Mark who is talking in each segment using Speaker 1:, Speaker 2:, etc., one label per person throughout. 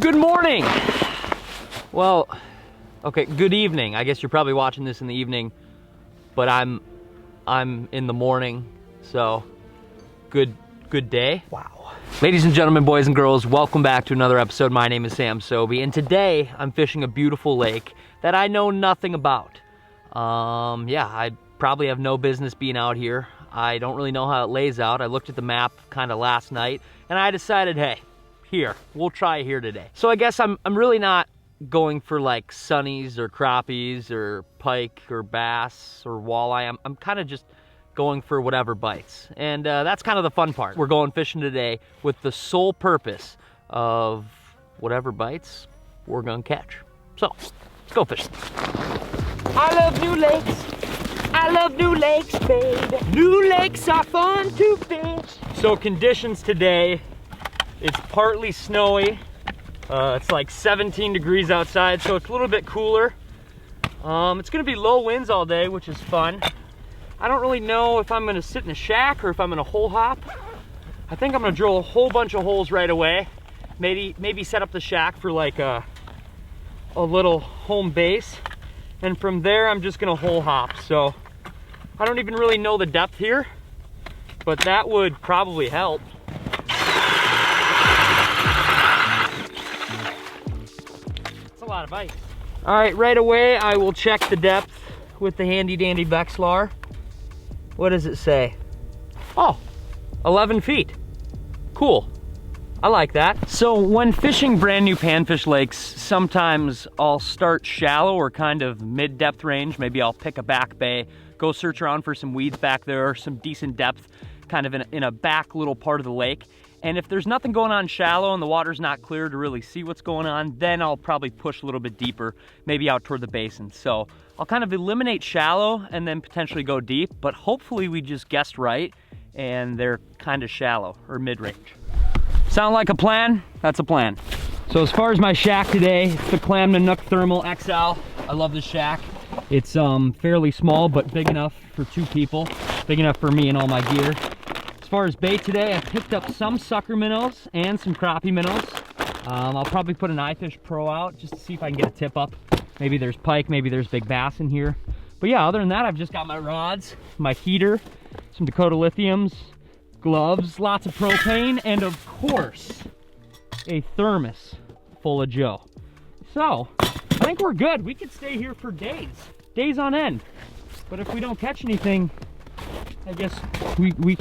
Speaker 1: Good morning. Well, okay, good evening. I guess you're probably watching this in the evening, but I'm in the morning, so good day. Wow. Ladies and gentlemen, boys and girls, welcome back to another episode. My name is Days-Sobi, and today I'm fishing a beautiful lake that I know nothing about. Yeah, I probably have no business being out here. I don't really know how it lays out. I looked at the map kind of last night, and I decided, hey, we'll try here today. So I guess I'm really not going for like sunnies or crappies or pike or bass or walleye. I'm kind of just going for whatever bites. And that's kind of the fun part. We're going fishing today with the sole purpose of whatever bites we're gonna catch. So let's go fishing. I love new lakes. I love new lakes, babe. New lakes are fun to fish. So conditions today, it's partly snowy. It's like 17 degrees outside, so it's a little bit cooler. It's gonna be low winds all day, which is fun. I don't really know if I'm gonna sit in a shack or if I'm gonna hole hop. I think I'm gonna drill a whole bunch of holes right away. Maybe set up the shack for like a little home base. And from there, I'm just gonna hole hop. So I don't even really know the depth here, but that would probably help. A lot of ice. All right, right away I will check the depth with the handy dandy Vexilar. What does it say? Oh, 11 feet. Cool. I like that. So when fishing brand new panfish lakes, sometimes I'll start shallow or kind of mid-depth range. Maybe I'll pick a back bay, go search around for some weeds back there, some decent depth kind of in a back little part of the lake. And if there's nothing going on shallow and the water's not clear to really see what's going on, then I'll probably push a little bit deeper, maybe out toward the basin. So I'll kind of eliminate shallow and then potentially go deep, but hopefully we just guessed right and they're kind of shallow or mid-range. Sound like a plan? That's a plan. So as far as my shack today, it's the Clam Nanook Thermal XL. I love this shack. It's fairly small, but big enough for two people, big enough for me and all my gear. As far as bait today, I picked up some sucker minnows and some crappie minnows. I'll probably put an Ifish Pro out just to see if I can get a tip up. Maybe there's pike, maybe there's big bass in here. But yeah, other than that, I've just got my rods, my heater, some Dakota lithiums, gloves, lots of propane, and of course, a thermos full of Joe. So, I think we're good. We could stay here for days on end. But if we don't catch anything, I guess we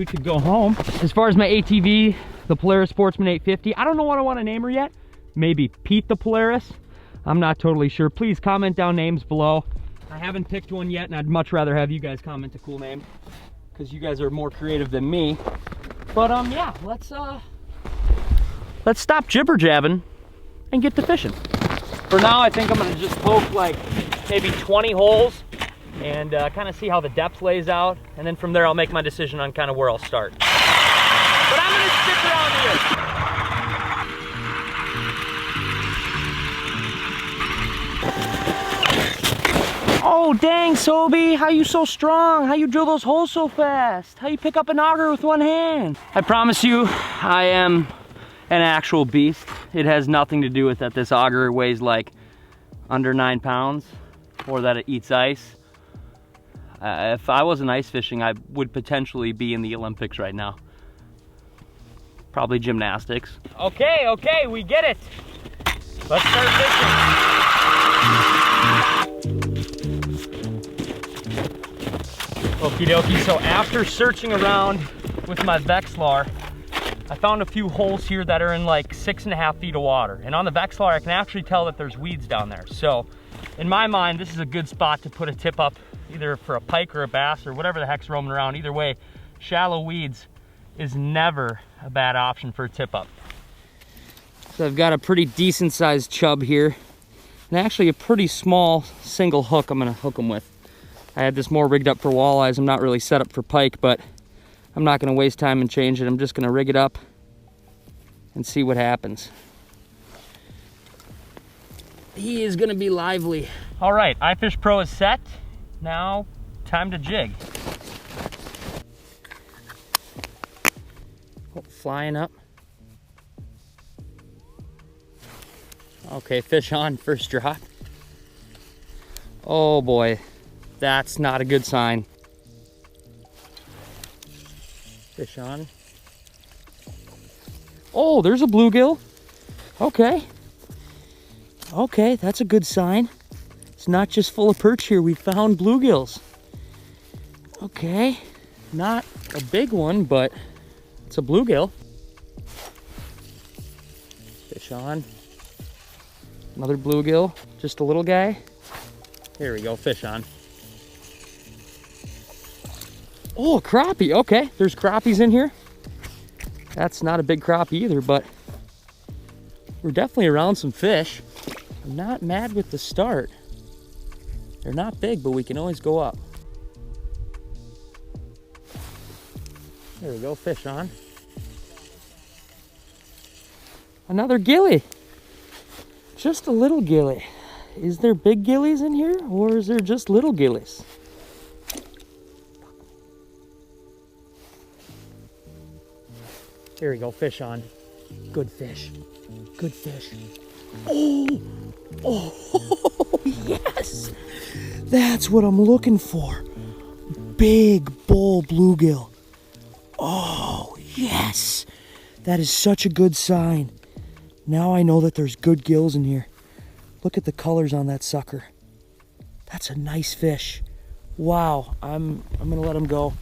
Speaker 1: could go home. As far as my ATV, the Polaris Sportsman 850, I don't know what I want to name her yet. Maybe Pete the Polaris. I'm not totally sure. Please comment down names below. I haven't picked one yet, and I'd much rather have you guys comment a cool name because you guys are more creative than me. But yeah, let's stop jibber jabbing and get to fishing. For now, I think I'm gonna just poke like maybe 20 holes and kind of see how the depth lays out, and then from there I'll make my decision on kind of where I'll start. But I'm gonna stick around here. Oh dang, Sobi, how you so strong? How you drill those holes so fast? How you pick up an auger with one hand? I promise you, I am an actual beast. It has nothing to do with that this auger weighs like under 9 pounds or that it eats ice. If I wasn't ice fishing, I would potentially be in the Olympics right now. Probably gymnastics. Okay, we get it. Let's start fishing. Okie dokie, so after searching around with my Vexilar, I found a few holes here that are in like 6.5 feet of water. And on the Vexilar, I can actually tell that there's weeds down there. So in my mind, this is a good spot to put a tip up, either for a pike or a bass or whatever the heck's roaming around. Either way, shallow weeds is never a bad option for a tip up. So I've got a pretty decent sized chub here, and actually a pretty small single hook I'm gonna hook them with. I had this more rigged up for walleyes. I'm not really set up for pike, but I'm not gonna waste time and change it. I'm just gonna rig it up and see what happens. He is gonna be lively. All right, Ifish Pro is set. Now, time to jig. Oh, flying up. Okay, fish on, first drop. Oh boy, that's not a good sign. Fish on. Oh, there's a bluegill. Okay. Okay, that's a good sign. It's not just full of perch here, we found bluegills. Okay, not a big one, but it's a bluegill. Fish on. Another bluegill, just a little guy. Here we go, fish on. Oh, crappie, okay. There's crappies in here. That's not a big crappie either, but we're definitely around some fish. I'm not mad with the start. They're not big, but we can always go up. There we go, fish on. Another gilly. Just a little gilly. Is there big gillies in here, or is there just little gillies? Here we go, fish on. Good fish. Good fish. Oh! Oh, yes! That's what I'm looking for. Big bull bluegill. Oh, yes! That is such a good sign. Now I know that there's good gills in here. Look at the colors on that sucker. That's a nice fish. Wow, I'm gonna let him go.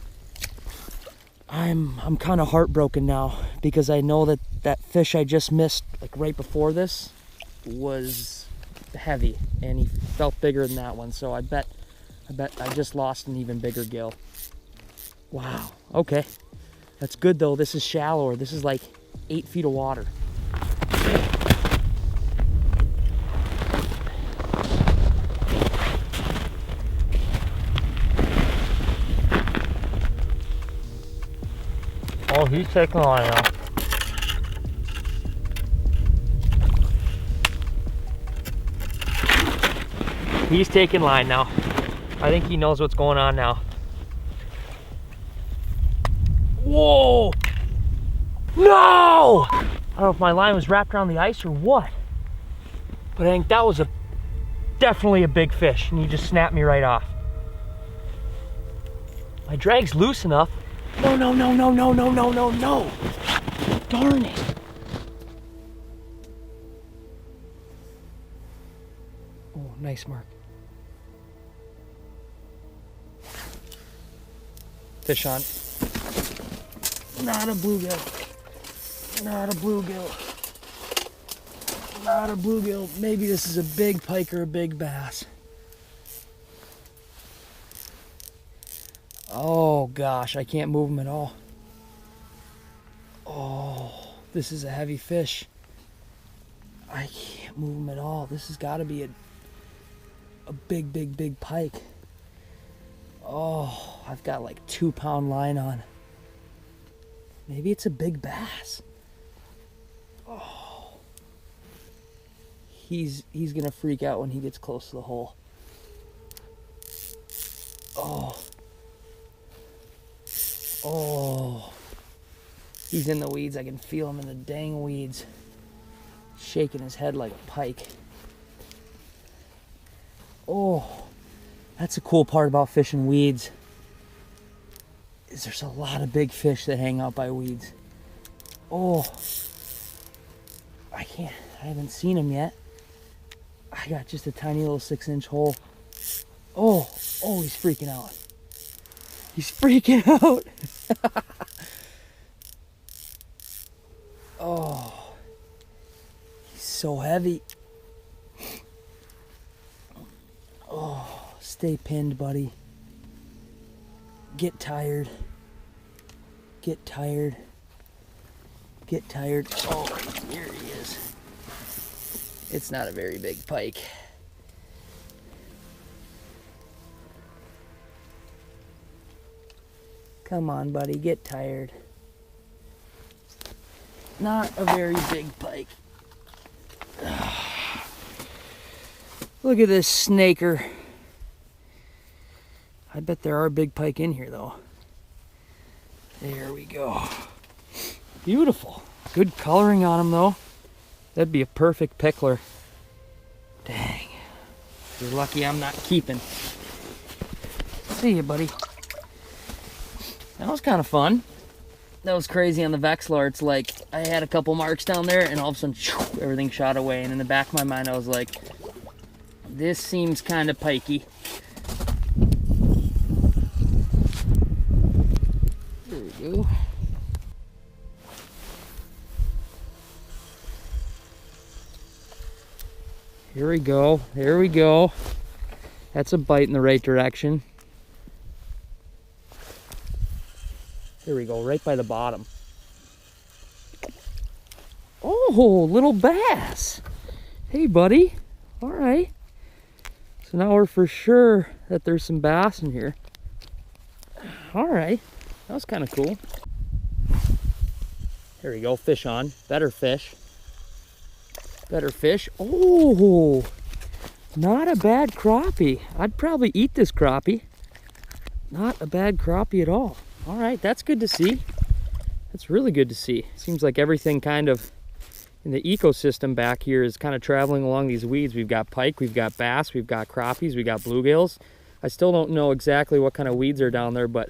Speaker 1: I'm kind of heartbroken now because I know that that fish I just missed like right before this was heavy and he felt bigger than that one. So I bet I just lost an even bigger gill. Wow, okay. That's good though. This is shallower. This is like 8 feet of water. Oh, he's taking a line now. He's taking line now. I think he knows what's going on now. Whoa! No! I don't know if my line was wrapped around the ice or what, but I think that was definitely a big fish, and he just snapped me right off. My drag's loose enough. No, no, no, no, no, no, no, no, no. Darn it. Oh, nice mark. Fish on. Not a bluegill. Not a bluegill. Not a bluegill. Maybe this is a big pike or a big bass. Oh gosh, I can't move him at all. Oh, this is a heavy fish. I can't move him at all. This has got to be a big, big, big pike. Oh, I've got like 2-pound line on. Maybe it's a big bass. Oh, he's gonna freak out when he gets close to the hole. Oh. Oh, he's in the weeds. I can feel him in the dang weeds. Shaking his head like a pike. Oh, that's a cool part about fishing weeds. Is there's a lot of big fish that hang out by weeds. Oh, I haven't seen him yet. I got just a tiny little 6-inch hole. Oh, he's freaking out. He's freaking out. Oh, he's so heavy. Oh, stay pinned, buddy. Get tired. Get tired. Get tired. Oh, here he is. It's not a very big pike. Come on, buddy, get tired. Not a very big pike. Look at this snaker. I bet there are big pike in here, though. There we go. Beautiful. Good coloring on them, though. That'd be a perfect pickler. Dang. You're lucky I'm not keeping. See you, buddy. That was kind of fun. That was crazy on the Vexilar. It's like I had a couple marks down there and all of a sudden everything shot away. And in the back of my mind I was like, this seems kind of pikey. There we go. Here we go. There we go. That's a bite in the right direction. There we go, right by the bottom. Oh, little bass. Hey, buddy. All right. So now we're for sure that there's some bass in here. All right. That was kind of cool. There we go, fish on. Better fish. Better fish. Oh, not a bad crappie. I'd probably eat this crappie. Not a bad crappie at all. All right, that's good to see. That's really good to see. Seems like everything kind of in the ecosystem back here is kind of traveling along these weeds. We've got pike, we've got bass, we've got crappies, we've got bluegills. I still don't know exactly what kind of weeds are down there, but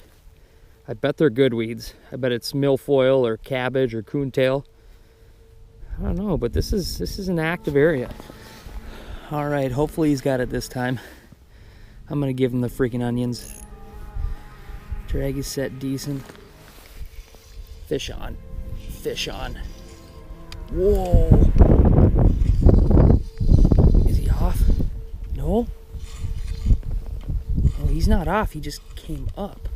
Speaker 1: I bet they're good weeds. I bet it's milfoil or cabbage or coontail. I don't know, but this is an active area. All right, hopefully he's got it this time. I'm gonna give him the freaking onions. Drag is set decent. Fish on. Fish on. Whoa. Is he off? No? Oh, he's not off. He just came up.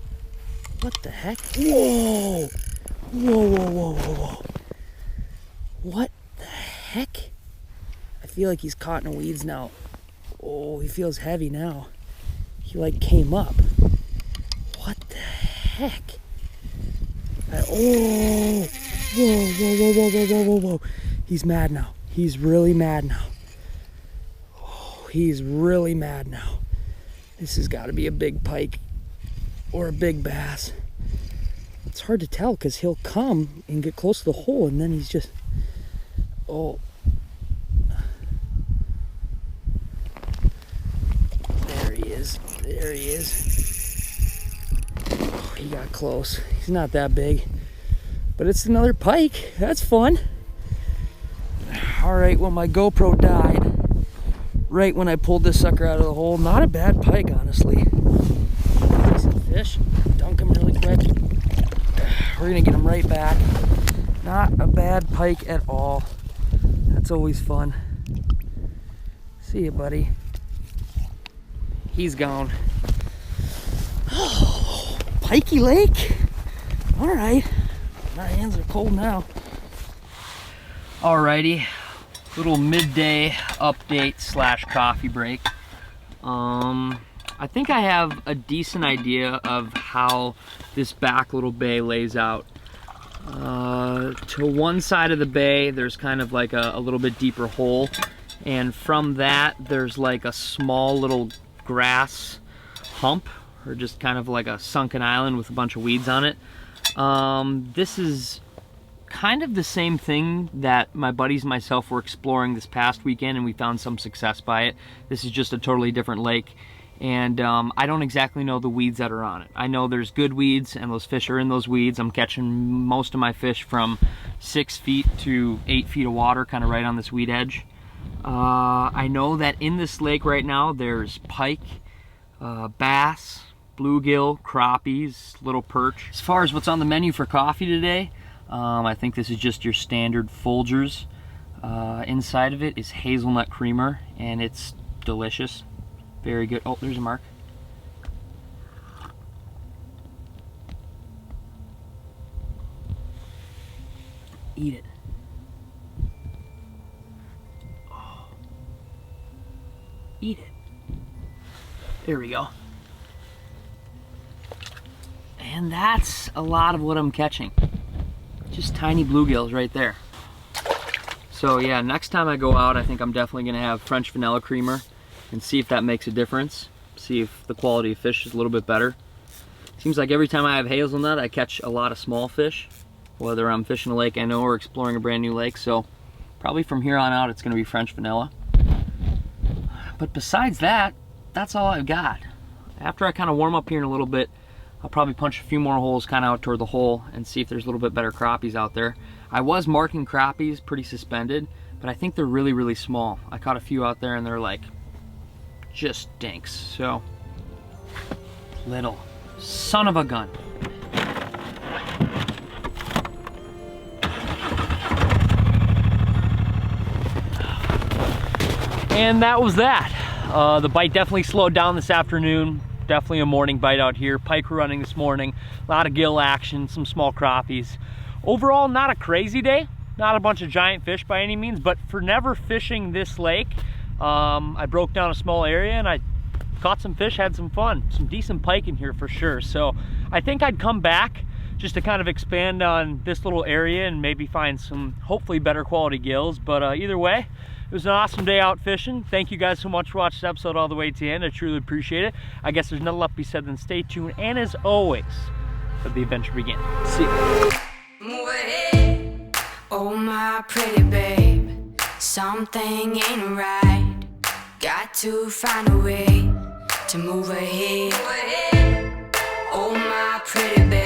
Speaker 1: What the heck? Whoa. Whoa, whoa, whoa, whoa, whoa. What the heck? I feel like he's caught in the weeds now. Oh, he feels heavy now. He like came up. What the heck? Oh, whoa, whoa, whoa, whoa, whoa, whoa, whoa, whoa. He's mad now. He's really mad now. Oh, he's really mad now. This has got to be a big pike or a big bass. It's hard to tell because he'll come and get close to the hole and then he's just, oh. There he is. There he is. He got close. He's not that big, but it's another pike. That's fun. All right, well, my GoPro died right when I pulled this sucker out of the hole. Not a bad pike, honestly. Decent fish. Dunk him really quick. We're gonna get him right back. Not a bad pike at all. That's always fun. See you, buddy. He's gone. Pikey Lake. All right, my hands are cold now. Alrighty, little midday update slash coffee break. I think I have a decent idea of how this back little bay lays out. To one side of the bay, there's kind of like a little bit deeper hole, and from that, there's like a small little grass hump, or just kind of like a sunken island with a bunch of weeds on it. This is kind of the same thing that my buddies and myself were exploring this past weekend, and we found some success by it. This is just a totally different lake, and I don't exactly know the weeds that are on it. I know there's good weeds, and those fish are in those weeds. I'm catching most of my fish from 6 feet to 8 feet of water, kind of right on this weed edge. I know that in this lake right now, there's pike, bass, bluegill, crappies, little perch. As far as what's on the menu for coffee today, I think this is just your standard Folgers. Inside of it is hazelnut creamer, and it's delicious. Very good. Oh, there's a mark. Eat it. Oh. Eat it. There we go. And that's a lot of what I'm catching. Just tiny bluegills right there. So yeah, next time I go out, I think I'm definitely gonna have French vanilla creamer and see if that makes a difference. See if the quality of fish is a little bit better. Seems like every time I have hazelnut, I catch a lot of small fish, whether I'm fishing a lake I know or exploring a brand new lake. So probably from here on out, it's gonna be French vanilla. But besides that, that's all I've got. After I kind of warm up here in a little bit, I'll probably punch a few more holes kind of out toward the hole and see if there's a little bit better crappies out there. I was marking crappies pretty suspended, but I think they're really, really small. I caught a few out there and they're like, just stinks. So, little son of a gun. And that was that. The bite definitely slowed down this afternoon. Definitely a morning bite out here. Pike were running this morning. A lot of gill action, some small crappies. Overall, not a crazy day. Not a bunch of giant fish by any means, but for never fishing this lake, I broke down a small area and I caught some fish, had some fun. Some decent pike in here for sure. So I think I'd come back just to kind of expand on this little area and maybe find some hopefully better quality gills. But either way, it was an awesome day out fishing. Thank you guys so much for watching this episode all the way to the end. I truly appreciate it. I guess there's nothing left to be said than stay tuned. And as always, let the adventure begin. See you.
Speaker 2: Move ahead, oh my pretty babe. Something ain't right. Got to find a way to move ahead. Oh my pretty babe.